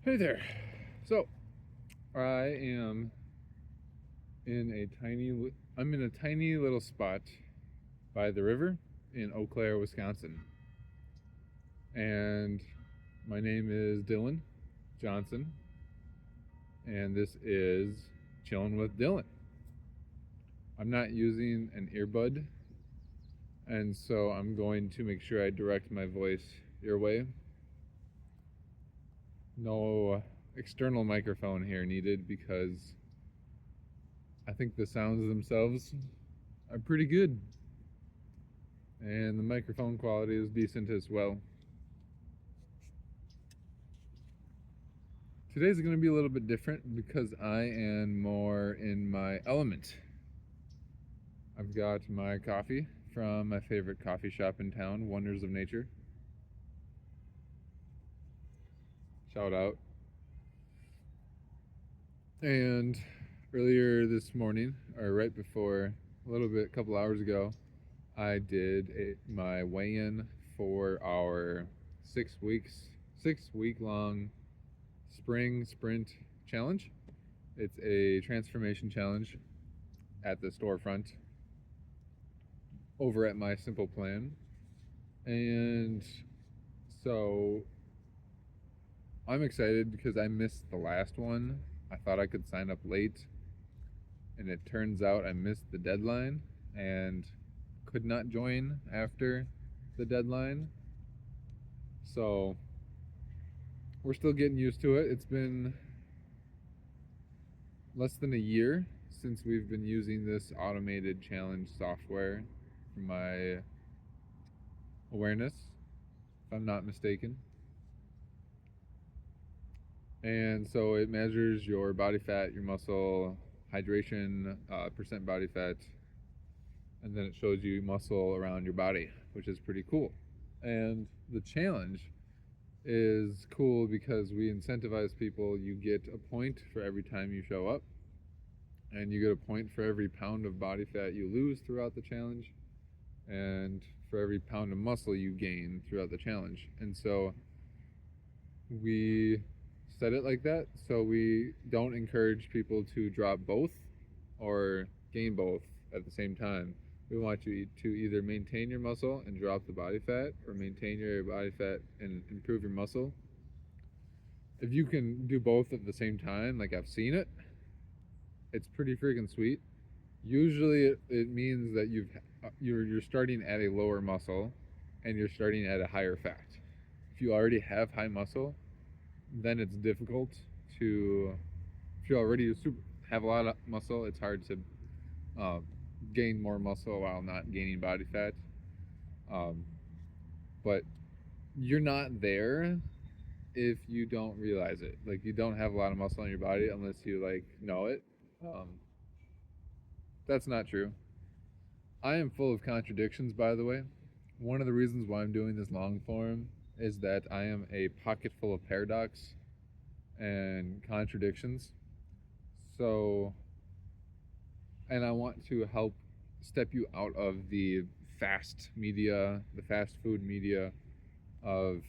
Hey there. So, I am I'm in a tiny little spot by the river in Eau Claire, Wisconsin. And my name is Dylan Johnson, and this is Chillin with Dylan. I'm not using an earbud, and so I'm going to make sure I direct my voice your way. No external microphone here needed because I think the sounds themselves are pretty good. And the microphone quality is decent as well. Today's going to be a little bit different because I am more in my element. I've got my coffee from my favorite coffee shop in town, Wonders of Nature. Shout out. And earlier this morning, or right before, a couple hours ago, I did my weigh-in for our 6 week long spring sprint challenge. It's a transformation challenge at the storefront over at My Simple Plan. And so I'm excited because I missed the last one. I thought I could sign up late, and it turns out I missed the deadline and could not join after the deadline. So we're still getting used to it. It's been less than a year since we've been using this automated challenge software for my awareness, if I'm not mistaken. And so it measures your body fat, your muscle, hydration, percent body fat, and then it shows you muscle around your body, which is pretty cool. And the challenge is cool because we incentivize people. You get a point for every time you show up, and you get a point for every pound of body fat you lose throughout the challenge, and for every pound of muscle you gain throughout the challenge. And so we set it like that so we don't encourage people to drop both or gain both at the same time. We want you to either maintain your muscle and drop the body fat, or maintain your body fat and improve your muscle. If you can do both at the same time, like I've seen it, it's pretty freaking sweet. Usually it means that you're starting at a lower muscle and you're starting at a higher fat. If you already have high muscle, then it's difficult to. If you already have a lot of muscle, it's hard to gain more muscle while not gaining body fat. But you're not there if you don't realize it. Like, you don't have a lot of muscle on your body unless you like know it. Um, that's not true. I am full of contradictions, by the way. One of the reasons why I'm doing this long form is that I am a pocket full of paradox and contradictions. So, and I want to help step you out of the fast media, the fast food media of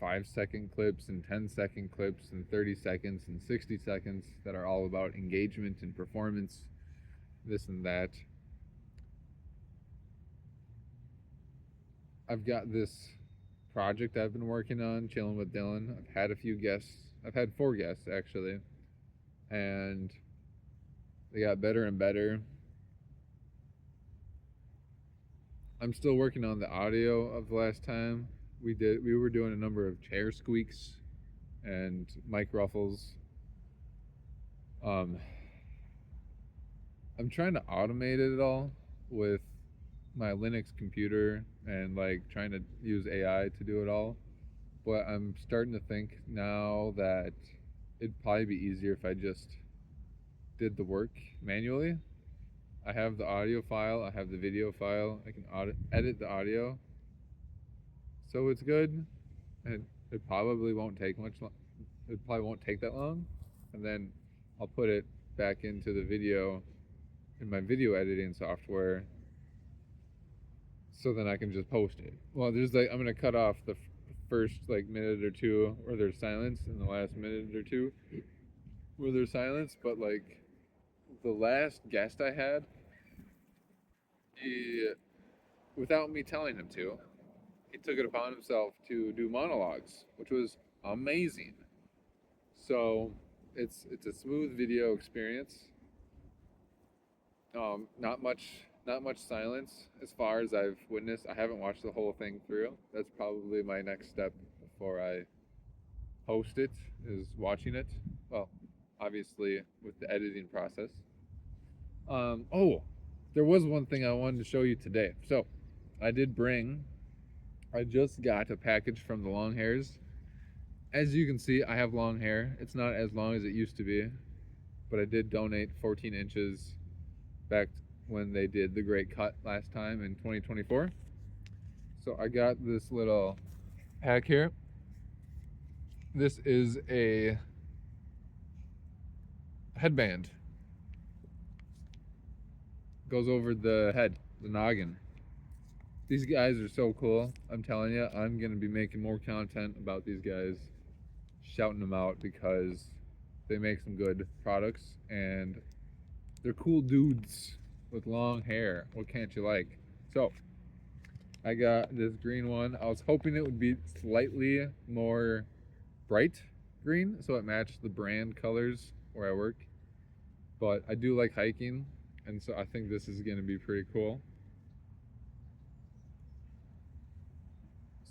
5-second clips and 10-second clips and 30 seconds and 60 seconds that are all about engagement and performance, this and that. I've got this project I've been working on, Chillin with Dylan. I've had a few guests. I've had 4 guests actually, and they got better and better. I'm still working on the audio of the last time we were doing a number of chair squeaks and mic ruffles. I'm trying to automate it all with my Linux computer and like trying to use AI to do it all. But I'm starting to think now that it'd probably be easier if I just did the work manually. I have the audio file, I have the video file, I can edit the audio. So it's good, and it probably won't take it probably won't take that long. And then I'll put it back into the video in my video editing software, so then I can just post it. Well, I'm going to cut off the first like minute or two where there's silence, and the last minute or two where there's silence. But like the last guest I had, he, without me telling him to, he took it upon himself to do monologues, which was amazing. So it's a smooth video experience. Not much silence as far as I've witnessed. I haven't watched the whole thing through. That's probably my next step before I post it, is watching it. Well, obviously with the editing process. Oh, there was one thing I wanted to show you today. So I just got a package from the long hairs. As you can see, I have long hair. It's not as long as it used to be, but I did donate 14 inches back when they did the great cut last time in 2024. So I got this little pack here. This is a headband. Goes over the head, the noggin. These guys are so cool. I'm telling you, I'm going to be making more content about these guys, shouting them out, because they make some good products and they're cool dudes with long hair. What can't you like? So I got this green one. I was hoping it would be slightly more bright green so it matched the brand colors where I work. But I do like hiking, and so I think this is going to be pretty cool.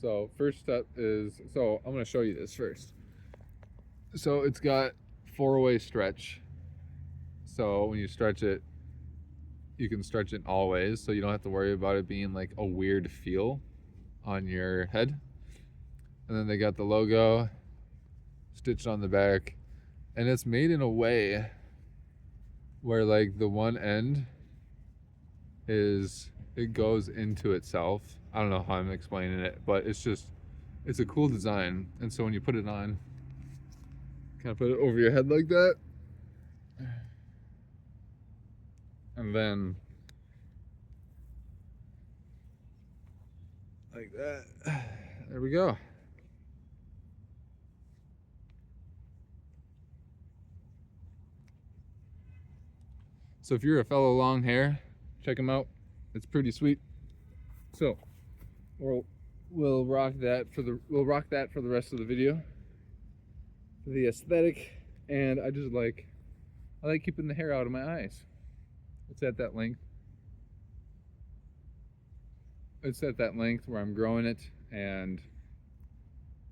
So first step is, so I'm going to show you this first. So it's got 4-way stretch. So when you stretch it, you can stretch it all ways, so you don't have to worry about it being like a weird feel on your head. And then they got the logo stitched on the back, and it's made in a way where like the one end it goes into itself. I don't know how I'm explaining it, but it's a cool design. And so when you put it on, kind of put it over your head like that, and then like that. There we go. So if you're a fellow long hair, check them out. It's pretty sweet. So we'll rock that for the rest of the video. For the aesthetic, and I like keeping the hair out of my eyes. It's at that length. It's at that length where I'm growing it, and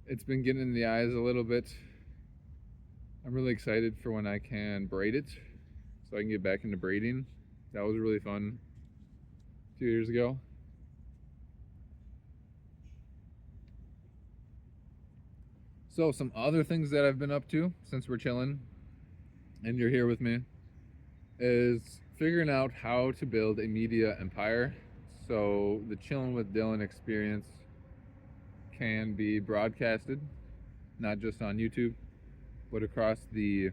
it's been getting in the eyes a little bit. I'm really excited for when I can braid it, so I can get back into braiding. That was really fun 2 years ago. So some other things that I've been up to since we're chilling and you're here with me is figuring out how to build a media empire so the Chillin' with Dylan experience can be broadcasted, not just on YouTube, but across the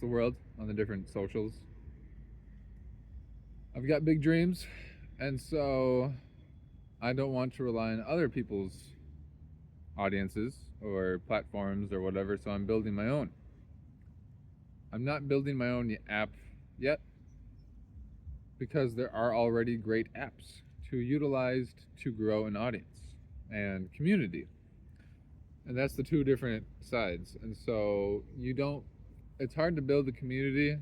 world on the different socials. I've got big dreams, and so I don't want to rely on other people's audiences or platforms or whatever, so I'm building my own. I'm not building my own app yet because there are already great apps to utilize to grow an audience and community. And that's the two different sides. And so it's hard to build a community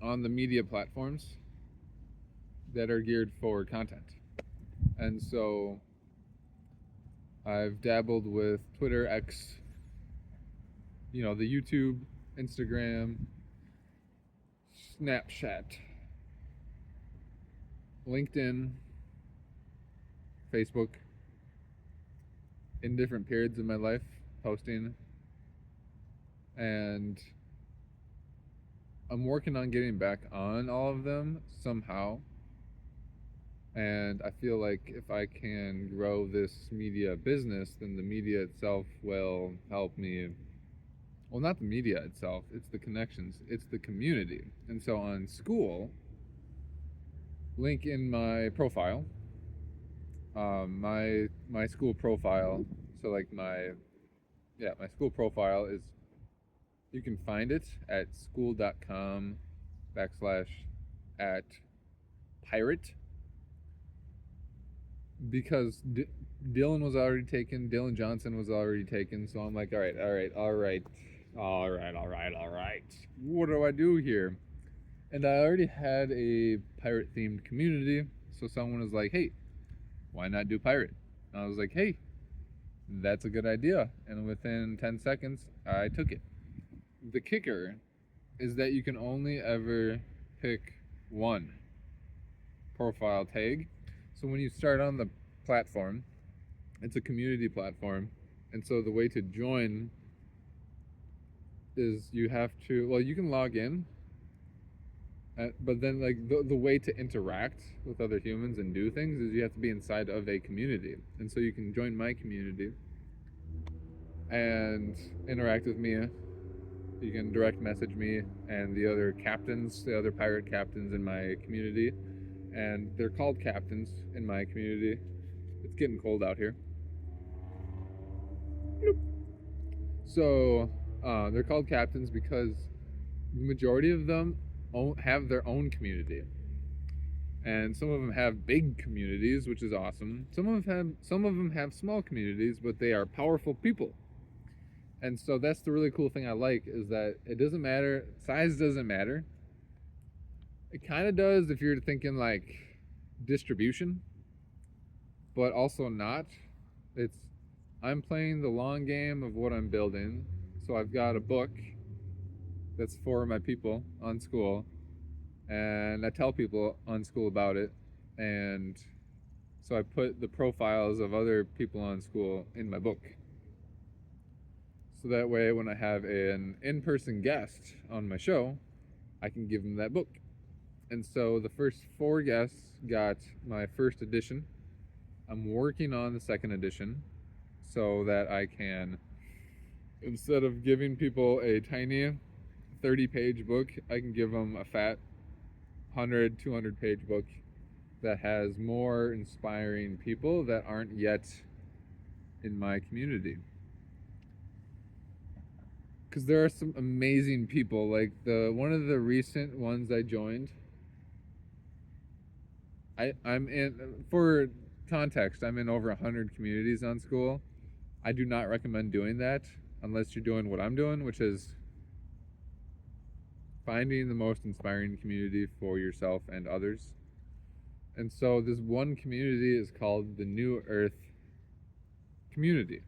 on the media platforms that are geared for content. And so I've dabbled with Twitter, X, the YouTube, Instagram, Snapchat, LinkedIn, Facebook, in different periods of my life, posting. And I'm working on getting back on all of them somehow. And I feel like if I can grow this media business, then the media itself will help me. Well, not the media itself, it's the connections, it's the community. And so on school, link in my profile, My school profile. So like my school profile is, you can find it at school.com backslash at pirate, because Dylan was already taken. Dylan Johnson was already taken. So I'm like, all right, all right, all right, all right, all right, all right. What do I do here? And I already had a pirate themed community. So someone was like, hey, why not do pirate? And I was like, hey, that's a good idea. And within 10 seconds, I took it. The kicker is that you can only ever pick one profile tag. So when you start on the platform, it's a community platform. And so the way to join is you have to, well, you can log in, but then like the way to interact with other humans and do things is you have to be inside of a community. And so you can join my community and interact with me. You can direct message me and the other captains, the other pirate captains in my community. And they're called captains in my community. It's getting cold out here. So they're called captains because the majority of them have their own community, and some of them have big communities, which is awesome. Some of them have small communities, but they are powerful people. And so that's the really cool thing I like, is that it doesn't matter, size doesn't matter. It kind of does if you're thinking like distribution, but also not. It's, I'm playing the long game of what I'm building. So I've got a book that's for my people on school, and I tell people on school about it. And so I put the profiles of other people on school in my book. So that way, when I have an in person guest on my show, I can give them that book. And so the first 4 guests got my first edition. I'm working on the second edition so that I can, instead of giving people a tiny 30-page book, I can give them a fat 100, 200-page book that has more inspiring people that aren't yet in my community. Because there are some amazing people. Like one of the recent ones I joined, I'm in, for context, I'm in over 100 communities on school. I do not recommend doing that unless you're doing what I'm doing, which is finding the most inspiring community for yourself and others. And so this one community is called the New Earth Community.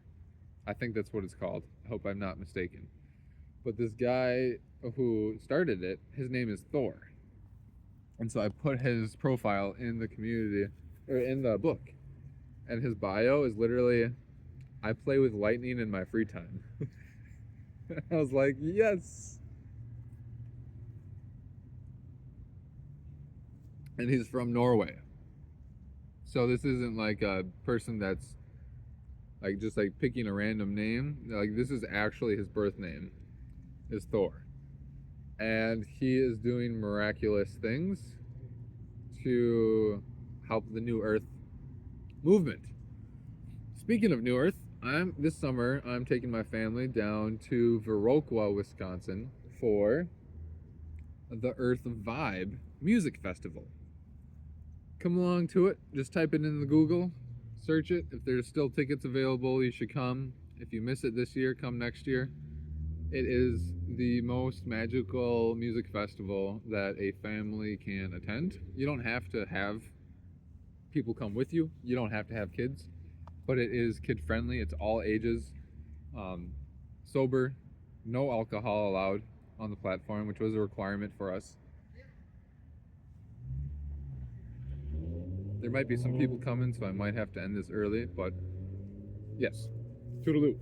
I think that's what it's called. I hope I'm not mistaken. But this guy who started it, his name is Thor. And so I put his profile in the community, or in the book. And his bio is literally, I play with lightning in my free time. I was like, yes. And he's from Norway. So this isn't like a person that's like just like picking a random name. Like, this is actually his birth name, is Thor. And he is doing miraculous things to help the New Earth movement. Speaking of New Earth, this summer I'm taking my family down to Viroqua, Wisconsin for the Earth Vibe Music Festival. Come along to it. Just type it in the Google, search it. If there's still tickets available, you should come. If you miss it this year, come next year. It is the most magical music festival that a family can attend. You don't have to have people come with you. You don't have to have kids, but it is kid friendly. It's all ages, sober, no alcohol allowed on the platform, which was a requirement for us. There might be some people coming, so I might have to end this early, but yes. Toodaloo.